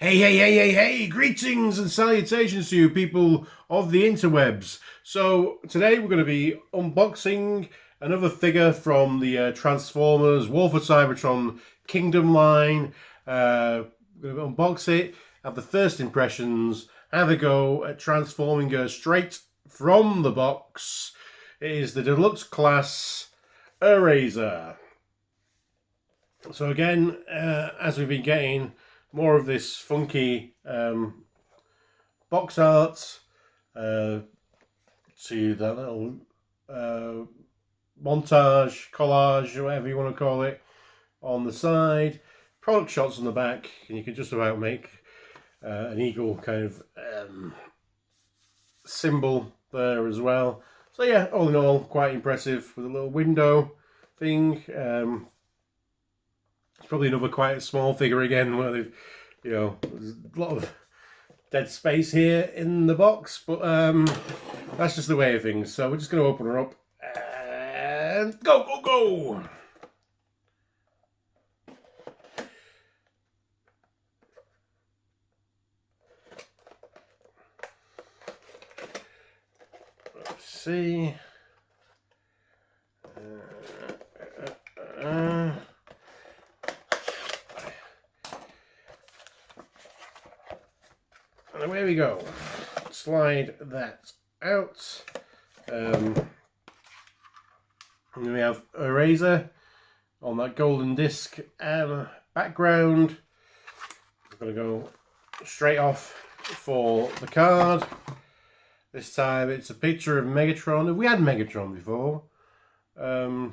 Hey, greetings and salutations to you people of the interwebs. So today we're going to be unboxing another figure from the Transformers War for Cybertron Kingdom line. We're going to unbox it, have the first impressions, have a go at transforming her straight from the box. It is the deluxe class Airazor. So again, as we've been getting more of this funky box art to that little montage, collage, or whatever you want to call it, on the side, product shots on the back, and you can just about make an eagle kind of symbol there as well. So yeah, all in all, quite impressive with a little window thing. It's probably another quite small figure again, where they've, there's a lot of dead space here in the box, but that's just the way of things. So we're just going to open her up and go! Let's see. And away we go. Slide that out. And we have Airazor on that golden disc background. I'm going to go straight off for the card. This time it's a picture of Megatron. We had Megatron before. I'll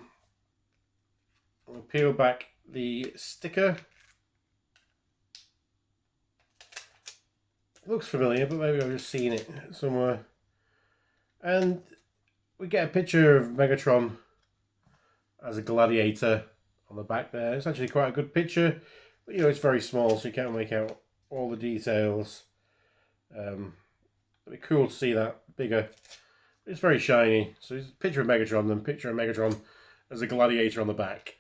peel back the sticker. It looks familiar, but maybe I've just seen it somewhere. And we get a picture of Megatron as a gladiator on the back there. It's actually quite a good picture, but it's very small, so you can't make out all the details. It'd be cool to see that bigger. It's very shiny. So it's a picture of Megatron, then picture of Megatron as a gladiator on the back.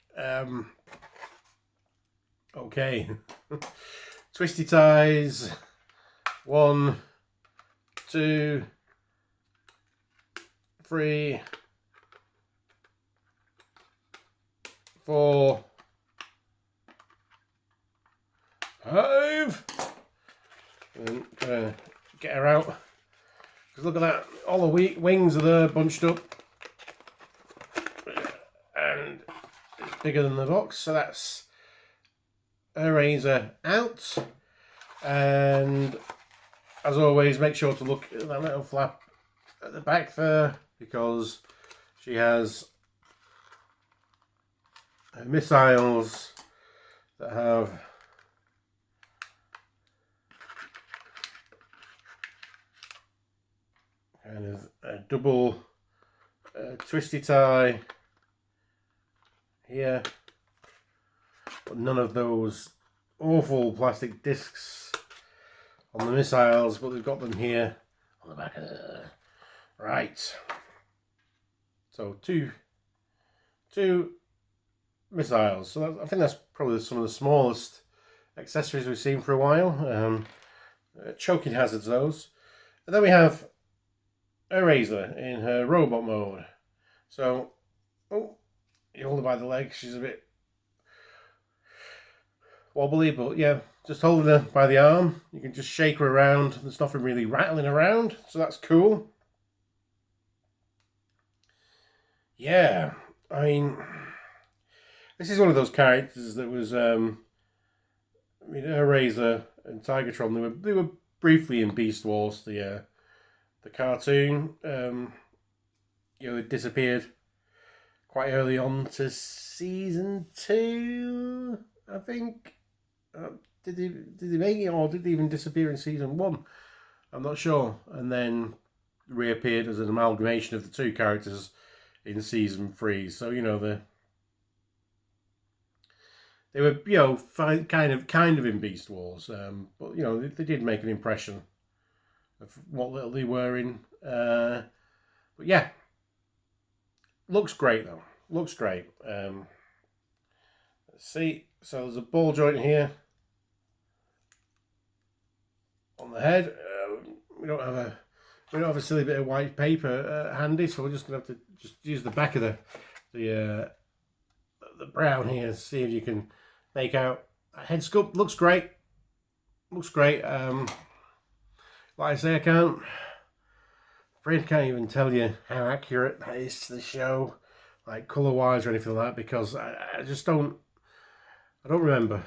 Okay. Twisty ties. 1, 2, 3, 4, 5. And get her out. Because look at that, all the wings are there bunched up. And it's bigger than the box, so that's Airazor out. And as always, make sure to look at that little flap at the back there, because she has missiles that have kind of a double twisty tie here, but none of those awful plastic discs on the missiles, but we've got them here on the back of the... Right. So two missiles. So I think that's probably some of the smallest accessories we've seen for a while. Choking hazards, those. And then we have Airazor in her robot mode. So, you hold her by the leg. She's a bit wobbly, but yeah, just holding her by the arm. You can just shake her around. There's nothing really rattling around, so that's cool. Yeah, I mean, this is one of those characters that was, Airazor and Tigertron. They were briefly in Beast Wars, the cartoon. They disappeared quite early on to season 2, I think. Did they make it, or did they even disappear in season 1? I'm not sure. And then reappeared as an amalgamation of the two characters in season 3. So they were kind of in Beast Wars, but they did make an impression of what little they were in. But yeah, looks great though. Looks great. Let's see. So there's a ball joint here. on the head. We don't have a silly bit of white paper handy, so we're just gonna have to just use the back of the brown here and see if you can make out a head sculpt. Looks great. Looks great. Like I say, I can't even tell you how accurate that is to the show, like colour wise or anything like that, because I just don't remember.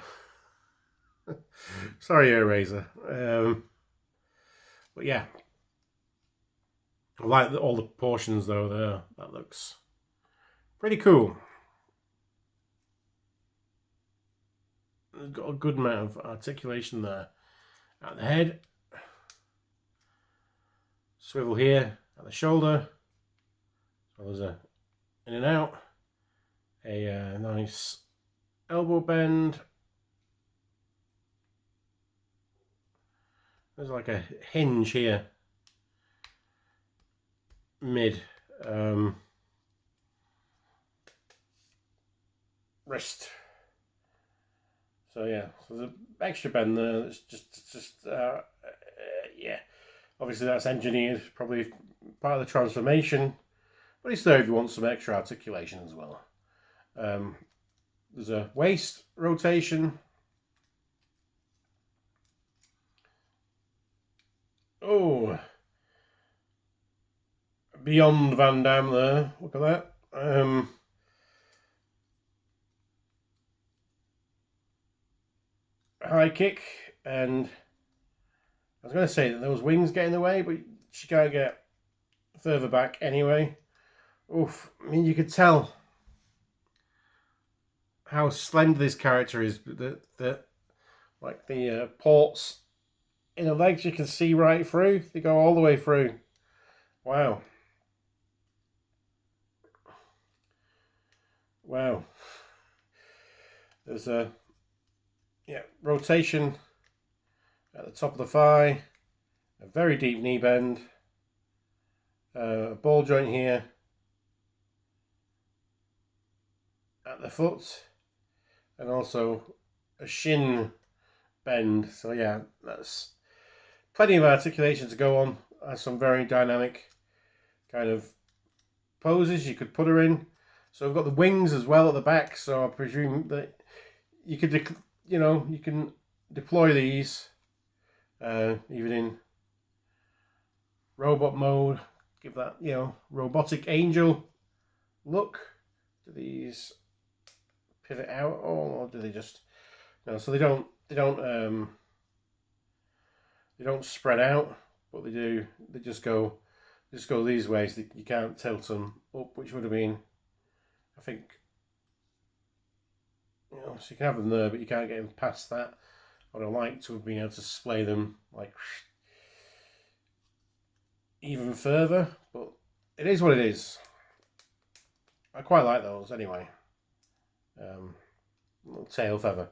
Sorry, Airazor. But yeah, I like all the portions though there. That looks pretty cool. It's got a good amount of articulation there at the head. Swivel here at the shoulder. So there's a in and out. A nice elbow bend. There's like a hinge here. Mid wrist. So yeah, so there's an extra bend there. That's just yeah. Obviously that's engineered, probably part of the transformation, but it's there if you want some extra articulation as well. There's a waist rotation. Oh, beyond Van Damme there. Look at that. High kick, and I was going to say that those wings get in the way, but she can't get further back anyway. Oof, I mean, you could tell how slender this character is. That like the ports in the legs, you can see right through. They go all the way through. Wow. Wow. There's a rotation at the top of the thigh, a very deep knee bend, a ball joint here at the foot, and also a shin bend. So yeah, that's plenty of articulation to go on. Has some very dynamic kind of poses you could put her in. So we've got the wings as well at the back, so I presume that you could, you can deploy these even in robot mode. Give that, robotic angel look. Do these pivot out, or do they just no? So they don't spread out, but they do. They just go these ways. You can't tilt them up, which would have been, I think, so you can have them there, but you can't get them past that. I would have liked to have been able to display them like even further, but it is what it is. I quite like those anyway. Little tail feather,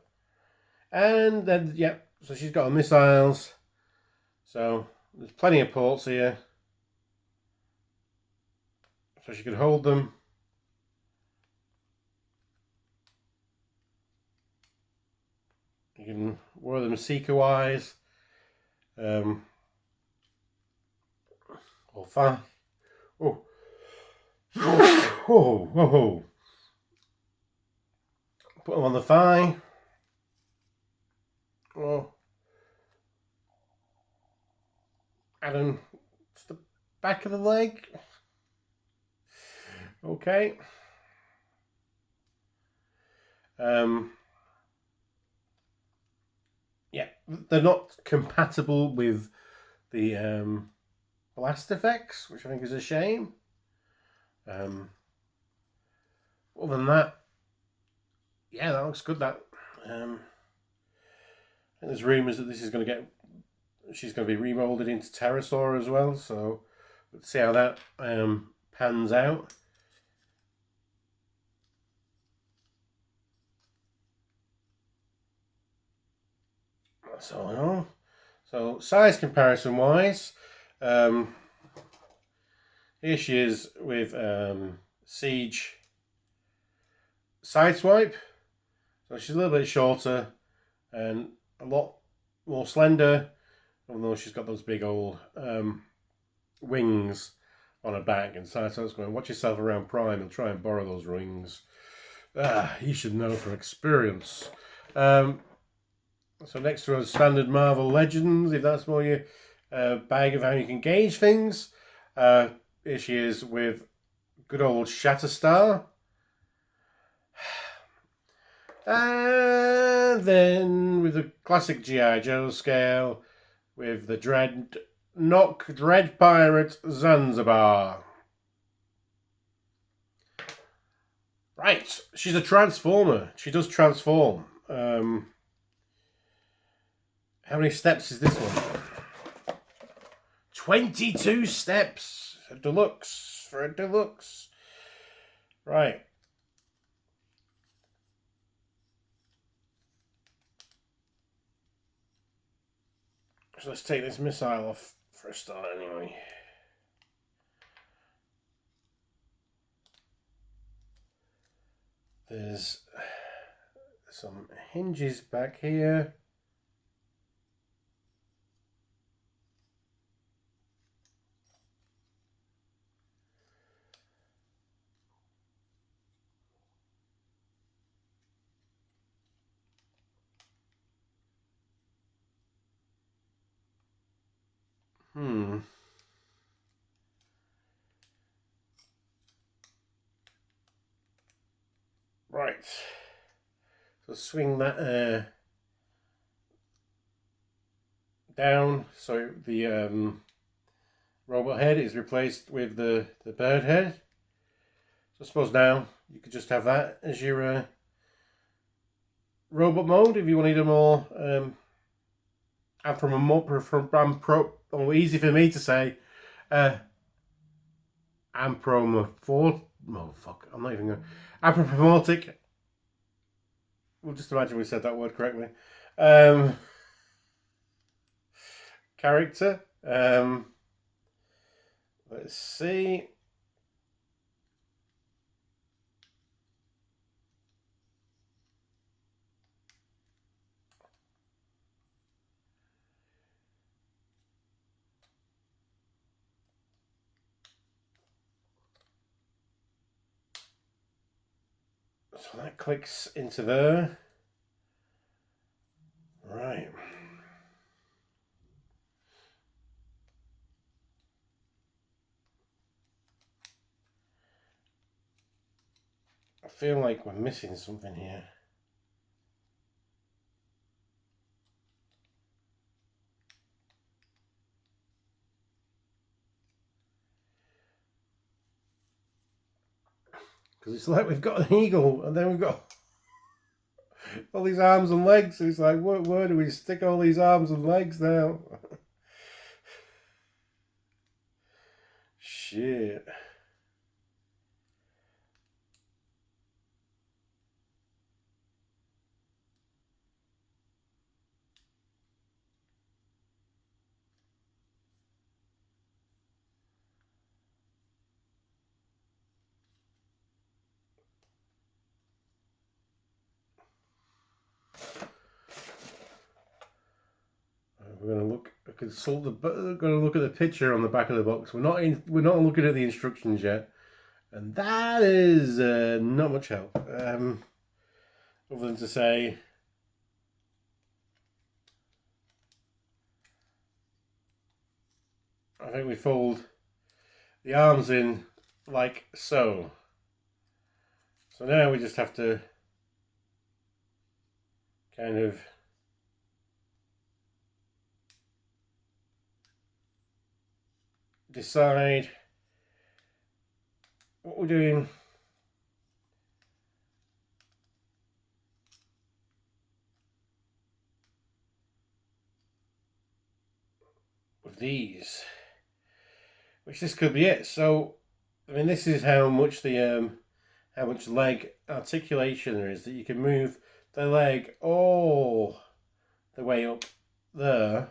and then so she's got her missiles. So there's plenty of ports here, so she could hold them. You can wear them seeker-wise, or fine. Oh, whoa, whoa! Put them on the thigh. Oh, add them to the back of the leg. Okay. Yeah, they're not compatible with the blast effects, which I think is a shame. Other than that, yeah, that looks good. That and there's rumours that this is going to she's going to be remolded into Pterosaur as well. So let's see how that pans out. That's all I know. So size comparison wise, here she is with Siege Sideswipe. So she's a little bit shorter and a lot more slender. although she's got those big old wings on her back. And Saito's going, watch yourself around Prime, he'll try and borrow those wings. You should know from experience. So next to us, standard Marvel Legends, if that's more your bag of how you can gauge things. Here she is with good old Shatterstar. And then with the classic G.I. Joe scale, with the Dread Pirate Zanzibar. Right, she's a transformer. She does transform. How many steps is this one? 22 steps for a deluxe. Right. So let's take this missile off for a start anyway. There's some hinges back here. Right. So swing that down so the robot head is replaced with the bird head. So I suppose now you could just have that as your robot mode if you wanted a more easy for me to say anthropomorphic. We'll just imagine we said that word correctly. Character. Let's see. So that clicks into there. Right. I feel like we're missing something here. Because it's like we've got an eagle and then we've got all these arms and legs. It's like, where do we stick all these arms and legs now? Shit. We're going to look. We're going to look at the picture on the back of the box. We're not looking at the instructions yet, and that is not much help. Other than to say, I think we fold the arms in like so. So now we just have to kind of decide what we're doing. With these, which this could be it. So, I mean, this is how much the how much leg articulation there is, that you can move the leg all the way up there.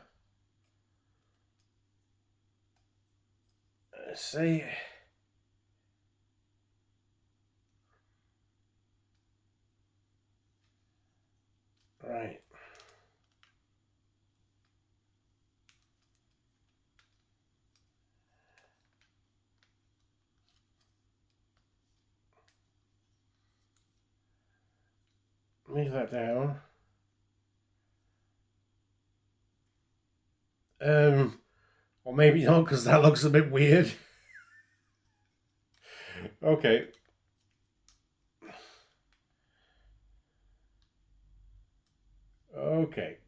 Let's see. Right. move that down. Or maybe not, because that looks a bit weird. Okay. Okay.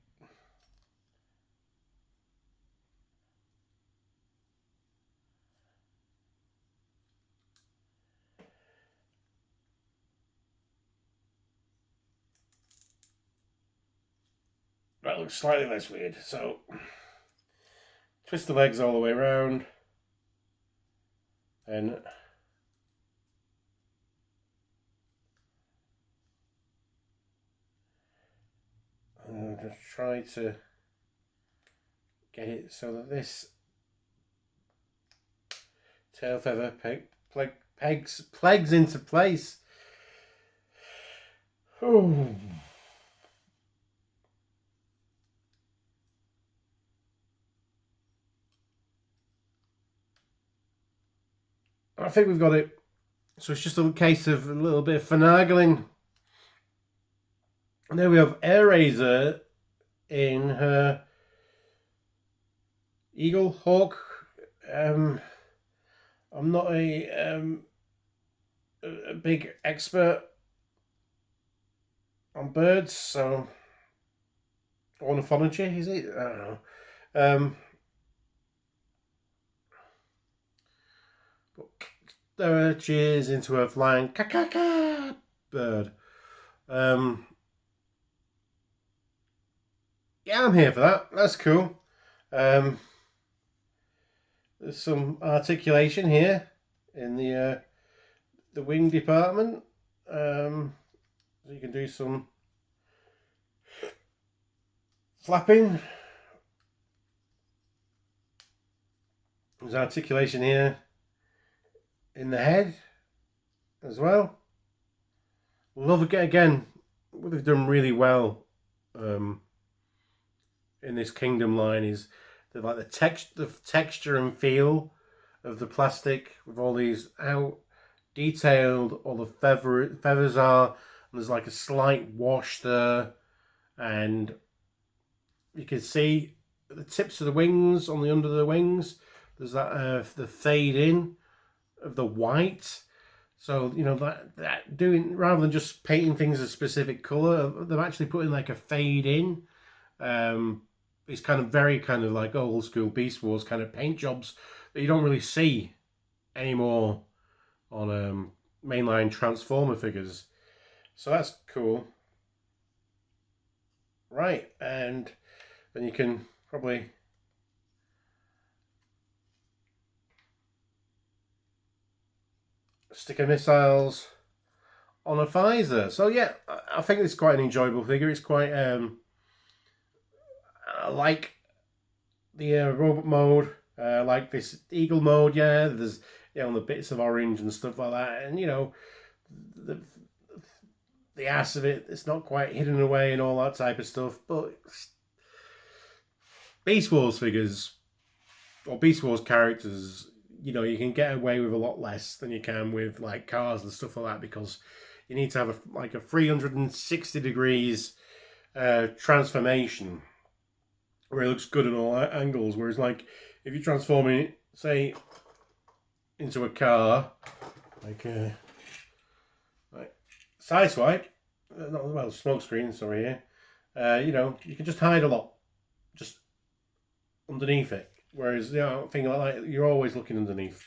That looks slightly less weird. So, twist the legs all the way around. And just try to get it so that this tail feather pegs into place. Oh. I think we've got it. So it's just a case of a little bit of finagling. And there we have Airazor in her eagle hawk. I'm not a big expert on birds, so ornithology is it? I don't know. But there she is into her flying ka bird. Yeah, I'm here for that. That's cool. There's some articulation here in the wing department. So you can do some flapping. There's articulation here in the head as well. Love it again. What they've done really well in this Kingdom line is the texture and feel of the plastic with all these how detailed all the feathers are. And there's like a slight wash there, and you can see the tips of the wings on the under the wings. There's that the fade in of the white. So you know that doing rather than just painting things a specific color, they're actually putting like a fade in. It's very kind of like old school Beast Wars kind of paint jobs that you don't really see anymore on mainline Transformer figures. So that's cool. Right, and then you can probably stick a missiles on a visor. So yeah, I think it's quite an enjoyable figure. It's quite I like the robot mode. Like this eagle mode. Yeah, there's the bits of orange and stuff like that, and the ass of it. It's not quite hidden away and all that type of stuff. But Beast Wars figures or Beast Wars characters, you can get away with a lot less than you can with like cars and stuff like that, because you need to have a 360 degrees transformation where it looks good in all angles. Whereas like if you're transforming it, say, into a car, like side swipe, smoke screen, sorry here, you can just hide a lot just underneath it. Whereas thing like that, you're always looking underneath.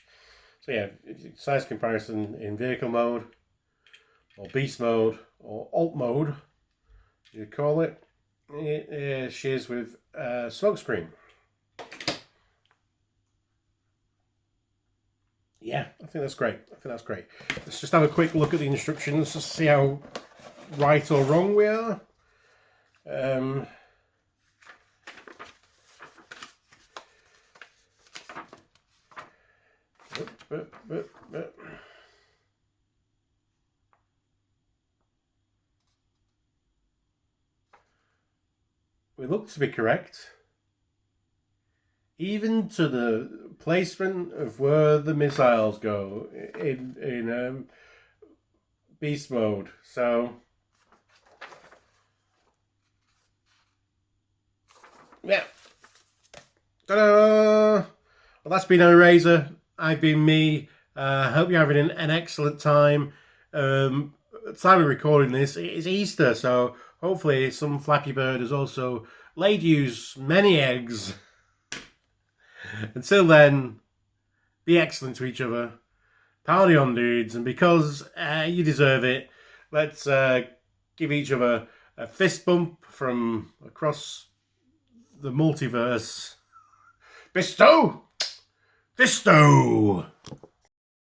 So yeah, size comparison in vehicle mode, or beast mode, or alt mode, you call it. She is with smoke screen. Yeah, I think that's great. Let's just have a quick look at the instructions to see how right or wrong we are. We look to be correct, even to the placement of where the missiles go in beast mode. So Yeah. Ta-da! Well, that's been Airazor. I've been me. Hope you're having an excellent time. At the time of recording this, it's Easter, so hopefully some Flappy Bird has also laid you many eggs. Until then, be excellent to each other. Party on, dudes, and because you deserve it, let's give each other a fist bump from across the multiverse. Bestow! Bestow!